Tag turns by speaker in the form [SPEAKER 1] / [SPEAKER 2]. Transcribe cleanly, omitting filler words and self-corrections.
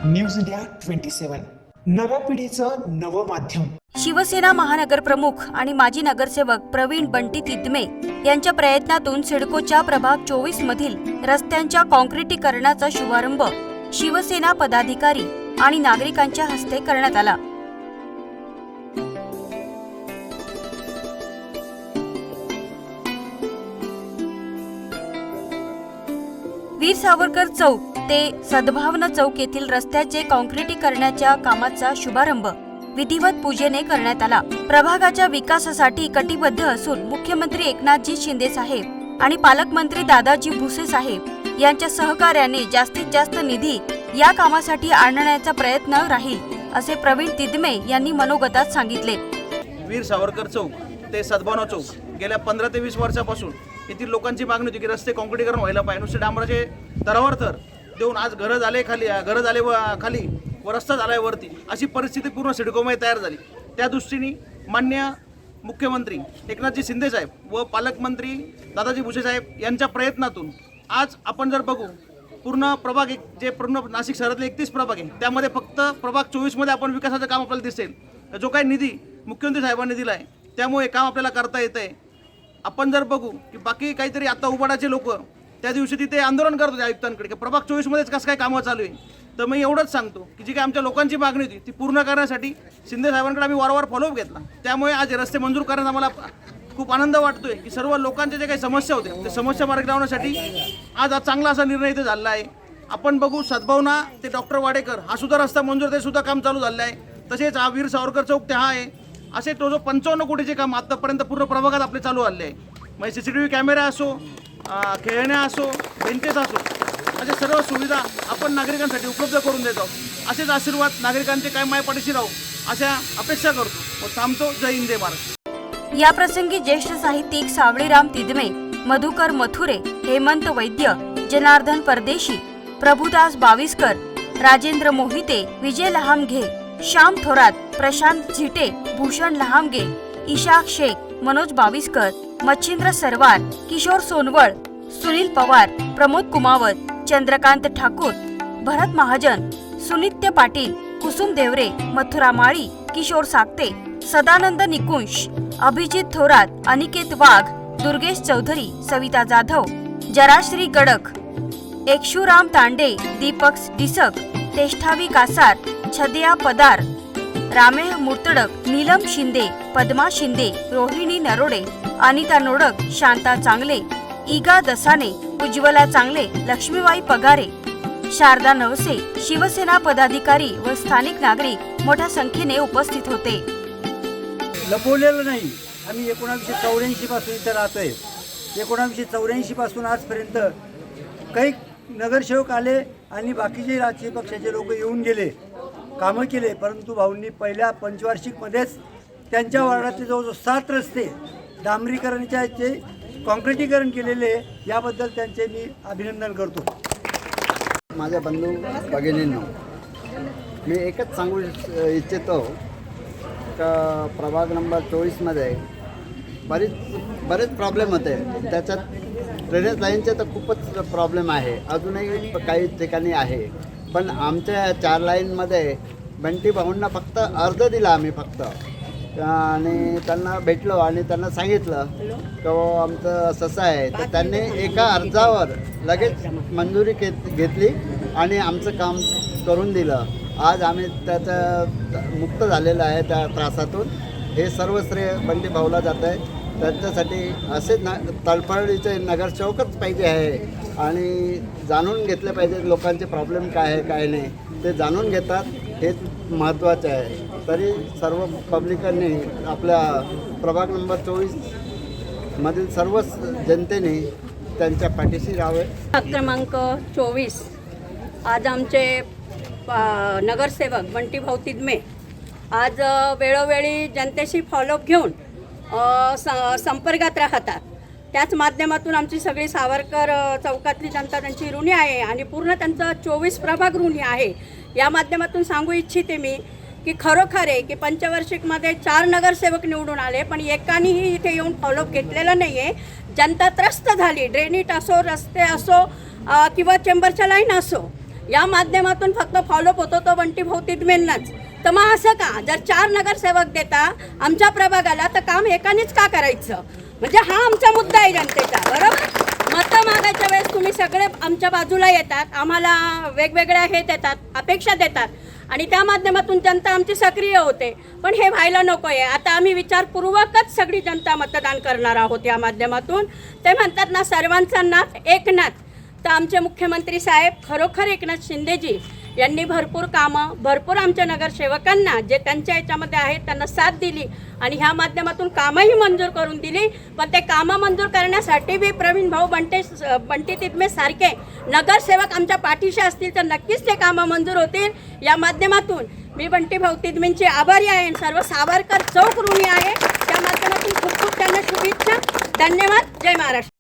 [SPEAKER 1] News India 27 नव्या पिढीचं नवं माध्यम।
[SPEAKER 2] शिवसेना महानगर प्रमुख आणि माजी नगरसेवक प्रवीण बंटी तिदमे यांच्या प्रयत्नातून सिडकोच्या प्रभाग 24 मधील रस्त्यांच्या काँक्रिटीकरणाचा शुभारंभ शिवसेना पदाधिकारी आणि नागरिकांच्या हस्ते करण्यात आला। वीर सावरकर चौक ते सद्भावना चौक येथील रस्त्याचे काँक्रिटीकरणाच्या कामाचा शुभारंभ विधिवत पूजेने करण्यात आला। प्रभागाच्या विकासासाठी कटिबद्ध असून मुख्यमंत्री एकनाथजी शिंदे साहेब आणि पालकमंत्री दादाजी भुसे साहेब यांच्या सहकार्याने जास्तीत जास्त निधी या कामासाठी आणण्याचा प्रयत्न राहील, असे प्रवीण तिदमे यांनी मनोगतात सांगितले।
[SPEAKER 3] वीर सावरकर चौक ते सद्भावना चौक गेल्या 15 ते 20 वर्षापासून येथील लोकांची मागणी होती की रस्ते काँक्रिटीकरण व्हायला पाहिजे। नुसते डांबराचे तरावर तर देऊन आज घरं झाले खाली व रस्ता झालाय वरती, अशी परिस्थिती पूर्ण सिडकोमध्ये तयार झाली। त्या दृष्टीने माननीय मुख्यमंत्री एकनाथजी शिंदे साहेब व पालकमंत्री दादाजी भुसे साहेब यांच्या प्रयत्नातून आज आपण जर बघू पूर्ण प्रभाग जे पूर्ण नाशिक शहरातले 31 प्रभाग आहे त्यामध्ये फक्त प्रभाग 24 मध्ये आपण विकासाचं काम आपल्याला दिसेल। जो काही निधी मुख्यमंत्री साहेबांनी दिला आहे त्यामुळे काम आपल्याला करता येत आहे। आपण जर बघू की बाकी काहीतरी आता उबाडाचे लोक त्या दिवशी तिथे आंदोलन करत होते आयुक्तांकडे की प्रभाग 24 मध्येच कसं काय कामं चालू आहे। तर मी एवढंच सांगतो की जी काही आमच्या लोकांची मागणी होती ती पूर्ण करण्यासाठी शिंदे साहेबांकडे आम्ही वारंवार फॉलोअप घेतला। त्यामुळे आज रस्ते मंजूर करण्यात आम्हाला खूप आनंद वाटतोय की सर्व लोकांच्या जे काही समस्या होत्या त्या समस्या मार्गी लावण्यासाठी आज चांगला असा निर्णय इथे झाला आहे। आपण बघू सद्भावना ते डॉक्टर वाडेकर हा सुद्धा रस्ता मंजूर ते सुद्धा काम चालू झालं आहे। तसेच हा वीर सावरकर चौक ते हा आहे, असे तो जो 55 कोटीचे काम आतापर्यंत पूर्ण प्रभागात आपले चालू आले आहे। म्हणजे CCTV कॅमेरा असो, खेळण्या असो, बेंचेस असो, अशा सर्व सुविधा आपण नागरिकांसाठी उपलब्ध करून देत आहोत। असेच आशीर्वाद नागरिकांचे काय मायपाठीशी राहू अशा अपेक्षा करतो व थांबतो। जय हिंद जय महाराष्ट्र।
[SPEAKER 2] या प्रसंगी ज्येष्ठ साहित्यिक सावळीराम तिदमे, मधुकर मथुरे, हेमंत वैद्य, जनार्दन परदेशी, प्रभुदास बाविस्कर, राजेंद्र मोहिते, विजय लहामघे, श्याम थोरात, प्रशांत झिटे, भूषण लहामगे, इशाक शेख, मनोज बाविस्कर, मच्छिंद्र सरवार, किशोर सोनवळ, सुनील पवार, प्रमोद कुमावत, चंद्रकांत ठाकूर, भरत महाजन, सुनित्य पाटील, कुसुम देवरे, मथुरा माळी, किशोर साक्ते, सदानंद निकुंश, अभिजित थोरात, अनिकेत वाघ, दुर्गेश चौधरी, सविता जाधव, जराश्री गडक, एकशुराम तांडे, दीपक डिसक, तेष्ठावी कासार, छदया पदार, रामेळ मुर्तडक, नीलम शिंदे, पद्मा शिंदे, रोहिणी नरोडे, अनिता नोडक, शांता चांगले, ईगा दसाने, उज्ज्वला चांगले, लक्ष्मीबाई पगारे, शारदा नवसे, शिवसेना पदाधिकारी व स्थानिक नागरिक मोठ्या संख्येने उपस्थित होते।
[SPEAKER 4] लपवलेलं नाही, आम्ही 1984 पासून इथे राहतोय। 1984 पासून आजपर्यंत काही नगरसेवक आले आणि बाकीचे राजकीय पक्षाचे लोक येऊन गेले, कामं केले, परंतु भाऊंनी पहिल्या पंचवार्षिकमध्येच त्यांच्या वार्डातले जवळजवळ 7 रस्ते डांबरीकरणाचे काँक्रिटीकरण केलेले, याबद्दल त्यांचे मी अभिनंदन करतो।
[SPEAKER 5] माझ्या बंधू भगिनींनो, मी एकच सांगू इच्छितो का प्रभाग नंबर 24मध्ये बरेच प्रॉब्लेम होते। त्याच्यात ड्रेनेज लाईनचे तर खूपच प्रॉब्लेम आहे, अजूनही काही ठिकाणी आहे। पण आमच्या 4 लाईनमध्ये बंटी भाऊंना फक्त अर्ज दिला आम्ही फक्त, आणि त्यांना भेटलो आणि त्यांना सांगितलं की आमचं असं आहे, तर त्यांनी एका अर्जावर लगेच मंजुरी घेतली आणि आमचं काम करून दिलं। आज आम्ही त्याचं मुक्त झालेलं आहे त्या त्रासातून। हे सर्व श्रेय बंटी भाऊला जात आहे। त्यांच्यासाठी असे तळपळीचे नगरसेवकच पाहिजे आहे आणि जाणून घेतले पाहिजे लोकांचे प्रॉब्लेम काय आहे काय नाही, ते जाणून घेतात, हेच महत्त्वाचं आहे। तरी सर्व पब्लिकांनी आपल्या प्रभाग नंबर 24 मधील सर्व जनतेने त्यांच्या पाठीशी राहावे।
[SPEAKER 6] क्रमांक 24 आज आमचे नगरसेवक बंटीभाऊ तिदमे आज वेळोवेळी जनतेशी फॉलोअप घेऊन संपर्कात राहतात। त्याच माध्यमातून आमची सगळी सावरकर चौकातली जनता त्यांची ऋणी आहे आणि पूर्ण त्यांचा 24 प्रभाग ऋणी आहे। या माध्यमातून सांगू इच्छिते मी की खरोखर आहे की पंचवार्षिकमध्ये 4 नगरसेवक निवडून आले, पण एकानेही इथे येऊन फॉलोअप घेतलेलं नाही आहे। जनता त्रस्त झाली, ड्रेनेज असो, रस्ते असो किंवा चेंबरच्या लाईन असो, या माध्यमातून फक्त फॉलोअप होतो तो बंटी भाऊ तिदमेंनाच. तर मग असं का, जर 4 नगरसेवक देता आमच्या प्रभागाला तर काम एकानेच का करायचं? म्हणजे हा आमचा मुद्दा आहे जनतेचा, बरोबर. मतं मागायच्या वेळेस तुम्ही सगळे आमच्या बाजूला येतात, आम्हाला वेगवेगळ्या हे देतात, अपेक्षा देतात आणि त्या माध्यमातून जनता आमची सक्रिय होते. पण हे व्हायला नको आहे. आता आम्ही विचारपूर्वकच सगळी जनता मतदान करणार आहोत या माध्यमातून. ते म्हणतात ना, सर्वांचा नाथ एकनाथ. तर आमचे मुख्यमंत्री साहेब खरोखर एकनाथ शिंदेजी यांनी भरपूर कामं, भरपूर आमच्या नगरसेवकांना जे त्यांच्या याच्यामध्ये आहेत त्यांना साथ दिली आणि ह्या माध्यमातून कामंही मंजूर करून दिली. पण ते कामं मंजूर करण्यासाठी बी प्रवीण भाऊ बंटी तिदमे सारखे नगरसेवक आमच्या पाठीशी असतील तर नक्कीच ते कामं मंजूर होतील. या माध्यमातून मी बंटी भाऊ तिदमेंची आभारी आहे. सर्व सावरकर चौक ऋणी आहे. त्या माध्यमातून खूप खूप त्यांना शुभेच्छा. धन्यवाद. जय महाराष्ट्र.